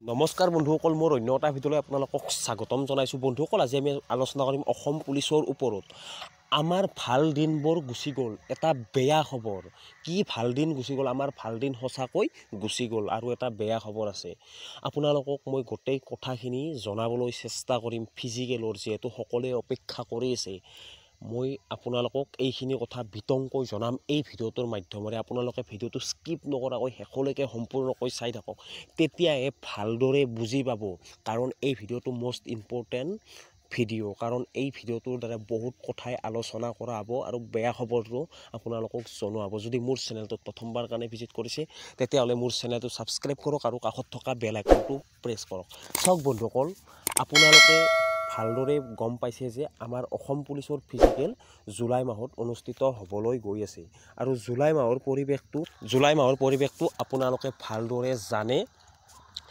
নমস্কাৰ বন্ধুসকল, মোৰ অন্য এটা ভিডিঅ'লৈ আপোনালোকক স্বাগতম জনাইছোঁ। বন্ধুসকল, আজি আমি আলোচনা কৰিম অসম পুলিচৰ ওপৰত। আমাৰ ভাল দিনবোৰ গুচি গ'ল, এটা বেয়া খবৰ। কি ভাল দিন গুচি গ'ল? আমাৰ ভাল দিন সঁচাকৈ গুচি গ'ল আৰু এটা বেয়া খবৰ আছে। আপোনালোকক মই গোটেই কথাখিনি জনাবলৈ চেষ্টা কৰিম। ফিজিকেলৰ যিহেতু সকলোৱে অপেক্ষা কৰি আছে, মই আপোনালোকক এইখিনি কথা বিতংকৈ জনাম এই ভিডিঅ'টোৰ মাধ্যমেৰে। আপোনালোকে ভিডিঅ'টো স্কিপ নকৰাকৈ শেষলৈকে সম্পূৰ্ণকৈ চাই থাকক, তেতিয়াহে ভালদৰে বুজি পাব। কাৰণ এই ভিডিঅ'টো মষ্ট ইম্পৰ্টেণ্ট ভিডিঅ', কাৰণ এই ভিডিঅ'টোৰ দ্বাৰা বহুত কথাই আলোচনা কৰা হ'ব আৰু বেয়া খবৰটো আপোনালোকক জনোৱা হ'ব। যদি মোৰ চেনেলটোত প্ৰথমবাৰ কাৰণে ভিজিট কৰিছে, তেতিয়াহ'লে মোৰ চেনেলটো ছাবস্ক্ৰাইব কৰক আৰু কাষত থকা বেল আইকনটো প্ৰেছ কৰক। চাওক বন্ধুসকল, আপোনালোকে ভালদৰে গম পাইছে যে আমাৰ অসম পুলিচৰ ফিজিকেল জুলাই মাহত অনুষ্ঠিত হ'বলৈ গৈ আছে আৰু জুলাই মাহৰ পৰিৱেশটো আপোনালোকে ভালদৰে জানে।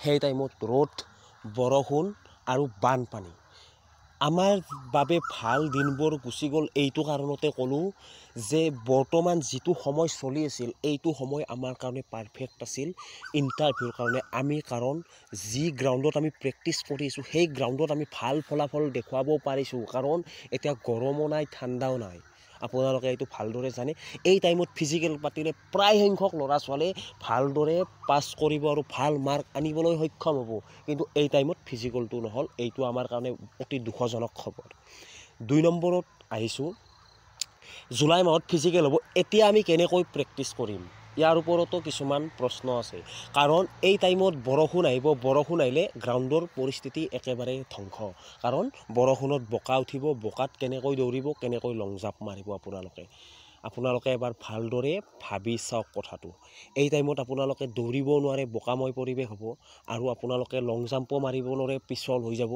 সেই টাইমত ৰ'দ, বৰষুণ আৰু বানপানী। আমাৰ বাবে ভাল দিনবোৰ গুচি গ'ল এইটো কাৰণতে ক'লোঁ যে বৰ্তমান যিটো সময় চলি আছিল, এইটো সময় আমাৰ কাৰণে পাৰফেক্ট আছিল ইণ্টাৰভিউৰ কাৰণে। কাৰণ যি গ্ৰাউণ্ডত আমি প্ৰেক্টিছ কৰিছোঁ, সেই গ্ৰাউণ্ডত আমি ভাল ফলাফল দেখুৱাব পাৰিছোঁ। কাৰণ এতিয়া গৰমো নাই, ঠাণ্ডাও নাই। আপোনালোকে এইটো ভালদৰে জানে। এই টাইমত ফিজিকেল পাতিলে প্ৰায় সংখ্যক ল'ৰা ছোৱালীয়ে ভালদৰে পাছ কৰিব আৰু ভাল মাৰ্ক আনিবলৈ সক্ষম হ'ব, কিন্তু এই টাইমত ফিজিকেলটো নহ'ল। এইটো আমাৰ কাৰণে অতি দুখজনক খবৰ। 2 নম্বৰত আহিছোঁ, জুলাই মাহত ফিজিকেল হ'ব। এতিয়া আমি কেনেকৈ প্ৰেক্টিছ কৰিম, ইয়াৰ ওপৰতো কিছুমান প্ৰশ্ন আছে। কাৰণ এই টাইমত বৰষুণ আহিব, বৰষুণ আহিলে গ্ৰাউণ্ডৰ পৰিস্থিতি একেবাৰে ধ্বংস। কাৰণ বৰষুণত বোকা উঠিব, বোকাত কেনেকৈ দৌৰিব, কেনেকৈ লং জাম্প মাৰিব আপোনালোকে এবাৰ ভালদৰে ভাবি চাওক কথাটো। এই টাইমত আপোনালোকে দৌৰিবও নোৱাৰে, বোকাময় পৰিৱেশ হ'ব আৰু আপোনালোকে লং জাম্পো মাৰিব নোৱাৰে, পিছল হৈ যাব।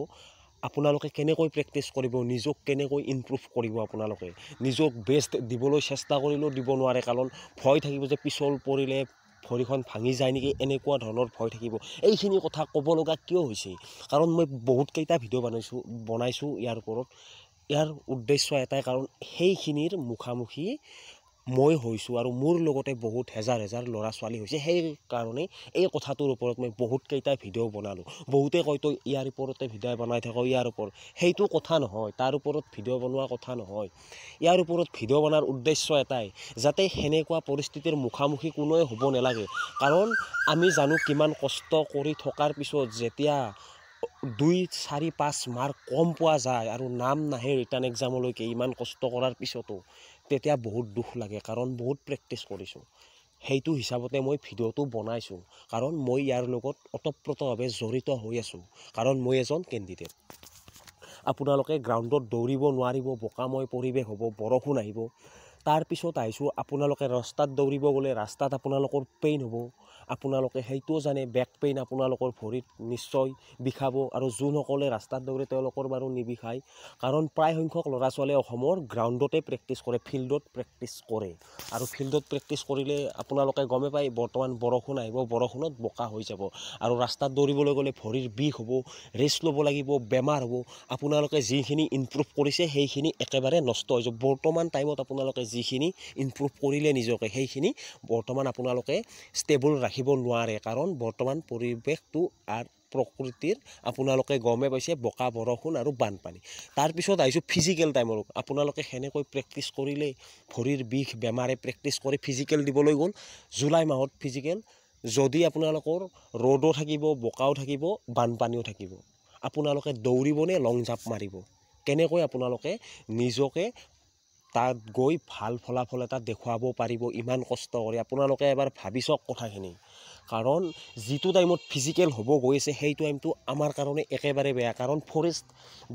আপোনালোকে কেনেকৈ প্ৰেক্টিছ কৰিব, নিজক কেনেকৈ ইমপ্ৰুভ কৰিব? আপোনালোকে নিজক বেষ্ট দিবলৈ চেষ্টা কৰিলেও দিব নোৱাৰে, কাৰণ ভয় থাকিব যে পিছল পৰিলে ভৰিখন ভাঙি যায় নেকি, এনেকুৱা ধৰণৰ ভয় থাকিব। এইখিনি কথা ক'ব লগা কিয় হৈছে? কাৰণ মই বহুতকেইটা ভিডিঅ' বনাইছোঁ ইয়াৰ ওপৰত। ইয়াৰ উদ্দেশ্য এটাই, কাৰণ সেইখিনিৰ মুখামুখি মই হৈছোঁ আৰু মোৰ লগতে বহুত হেজাৰ ল'ৰা ছোৱালী হৈছে। সেইকাৰণে এই কথাটোৰ ওপৰত মই বহুতকেইটা ভিডিঅ' বনালোঁ। বহুতে কয় তই ইয়াৰ ওপৰতে ভিডিঅ' বনাই থাক, ইয়াৰ ওপৰত। সেইটো কথা নহয়, তাৰ ওপৰত ভিডিঅ' বনোৱা কথা নহয়। ইয়াৰ ওপৰত ভিডিঅ' বনোৱাৰ উদ্দেশ্য এটাই, যাতে সেনেকুৱা পৰিস্থিতিৰ মুখামুখি কোনোৱে হ'ব নালাগে। কাৰণ আমি জানো কিমান কষ্ট কৰি থকাৰ পিছত যেতিয়া 2, 4, 5 মাৰ্ক কম পোৱা যায় আৰু নাম নাহে ৰিটাৰ্ণ এক্সামলৈকে, ইমান কষ্ট কৰাৰ পিছতো, তেতিয়া বহুত দুখ লাগে। কাৰণ বহুত প্ৰেক্টিছ কৰিছোঁ। সেইটো হিচাপতে মই ভিডিঅ'টো বনাইছোঁ, কাৰণ মই ইয়াৰ লগত ওতঃপ্ৰোতভাৱে জড়িত হৈ আছোঁ, কাৰণ মই এজন কেণ্ডিডেট। আপোনালোকে গ্ৰাউণ্ডত দৌৰিব নোৱাৰিব, বোকাময় পৰিৱেশ হ'ব, বৰষুণ আহিব। তাৰপিছত আহিছোঁ, আপোনালোকে ৰাস্তাত দৌৰিব গ'লে ৰাস্তাত আপোনালোকৰ পেইন হ'ব। আপোনালোকে সেইটোও জানে, বেক পেইন আপোনালোকৰ ভৰিত নিশ্চয় বিষাব। আৰু যোনসকলে ৰাস্তাত দৌৰে তেওঁলোকৰ বাৰু নিবিষায়, কাৰণ প্ৰায় সংখ্যক ল'ৰা ছোৱালীয়ে অসমৰ গ্ৰাউণ্ডতে প্ৰেক্টিছ কৰে, ফিল্ডত প্ৰেক্টিছ কৰে। আৰু ফিল্ডত প্ৰেক্টিছ কৰিলে আপোনালোকে গমে পায়, বৰ্তমান বৰষুণ আহিব, বৰষুণত বোকা হৈ যাব। আৰু ৰাস্তাত দৌৰিবলৈ গ'লে ভৰিৰ বিষ হ'ব, ৰেষ্ট ল'ব লাগিব, বেমাৰ হ'ব। আপোনালোকে যিখিনি ইমপ্ৰুভ কৰিছে সেইখিনি একেবাৰে নষ্ট হৈ যাব। বৰ্তমান টাইমত আপোনালোকে যিখিনি ইমপ্ৰুভ কৰিলে নিজকে, সেইখিনি বৰ্তমান আপোনালোকে ষ্টেবল ৰাখিব নোৱাৰে। কাৰণ বৰ্তমান পৰিৱেশটো আৰু প্ৰকৃতিৰ আপোনালোকে গমে পাইছে, বোকা, বৰষুণ আৰু বানপানী। তাৰপিছত আহিছোঁ ফিজিকেল টাইমৰ। আপোনালোকে সেনেকৈ প্ৰেক্টিছ কৰিলে ভৰিৰ বিষ, বেমাৰে প্ৰেক্টিছ কৰি ফিজিকেল দিবলৈ গ'ল। জুলাই মাহত ফিজিকেল, যদি আপোনালোকৰ ৰ'দো থাকিব, বোকাও থাকিব, বানপানীও থাকিব, আপোনালোকে দৌৰিবনে লং জাম্প মাৰিব? কেনেকৈ আপোনালোকে নিজকে তাত গৈ ভাল ফলাফল এটা দেখুৱাব পাৰিব ইমান কষ্ট কৰি? আপোনালোকে এবাৰ ভাবি চাওক কথাখিনি। কাৰণ যিটো টাইমত ফিজিকেল হ'ব গৈ আছে, সেই টাইমটো আমাৰ কাৰণে একেবাৰে বেয়া। কাৰণ ফৰেষ্ট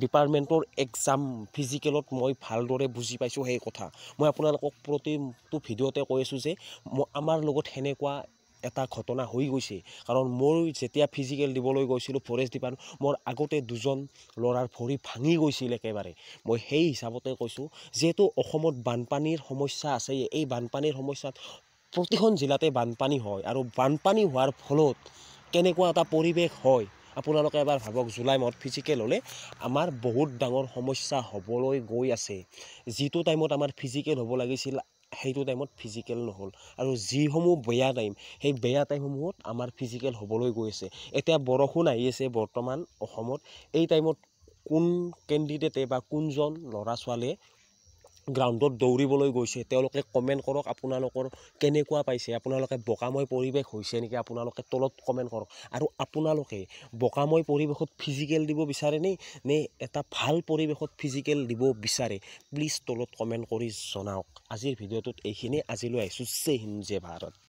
ডিপাৰ্টমেণ্টৰ এক্সাম ফিজিকেলত মই ভালদৰে বুজি পাইছোঁ সেই কথা। মই আপোনালোকক প্ৰতিটো ভিডিঅ'তে কৈ আছোঁ যে আমাৰ লগত সেনেকুৱা এটা ঘটনা হৈ গৈছে। কাৰণ মই যেতিয়া ফিজিকেল দিবলৈ গৈছিলোঁ ফৰেষ্ট ডিপাৰ্টমেণ্ট, মোৰ আগতে 2জন ল'ৰাৰ ভৰি ভাঙি গৈছিল একেবাৰে। মই সেই হিচাপতে কৈছোঁ, যিহেতু অসমত বানপানীৰ সমস্যা আছে, এই বানপানীৰ সমস্যাত প্ৰতিখন জিলাতে বানপানী হয়। আৰু বানপানী হোৱাৰ ফলত কেনেকুৱা এটা পৰিৱেশ হয় আপোনালোকে এবাৰ ভাবক। জুলাই মাহত ফিজিকেল হ'লে আমাৰ বহুত ডাঙৰ সমস্যা হ'বলৈ গৈ আছে। যিটো টাইমত আমাৰ ফিজিকেল হ'ব লাগিছিল, সেইটো টাইমত ফিজিকেল নহ'ল আৰু যিসমূহ বেয়া টাইম সেই বেয়া টাইমসমূহত আমাৰ ফিজিকেল হ'বলৈ গৈ আছে এতিয়া বৰষুণ আহি আছে বৰ্তমান অসমত এই টাইমত কোন কেণ্ডিডেটে বা কোনজন ল'ৰা ছোৱালীয়ে গ্ৰাউণ্ডত দৌৰিবলৈ গৈছে তেওঁলোকে কমেণ্ট কৰক আপোনালোকৰ কেনেকুৱা পাইছে আপোনালোকে বোকাময় পৰিৱেশ হৈছে নেকি আপোনালোকে তলত কমেণ্ট কৰক আৰু আপোনালোকে বোকাময় পৰিৱেশত ফিজিকেল দিব বিচাৰেনে নে এটা ভাল পৰিৱেশত ফিজিকেল দিব বিচাৰে প্লিজ তলত কমেণ্ট কৰি জনাওক আজিৰ ভিডিঅ'টোত এইখিনি আজিলৈ আহিছোঁ জয় হিন্দ জয় ভাৰত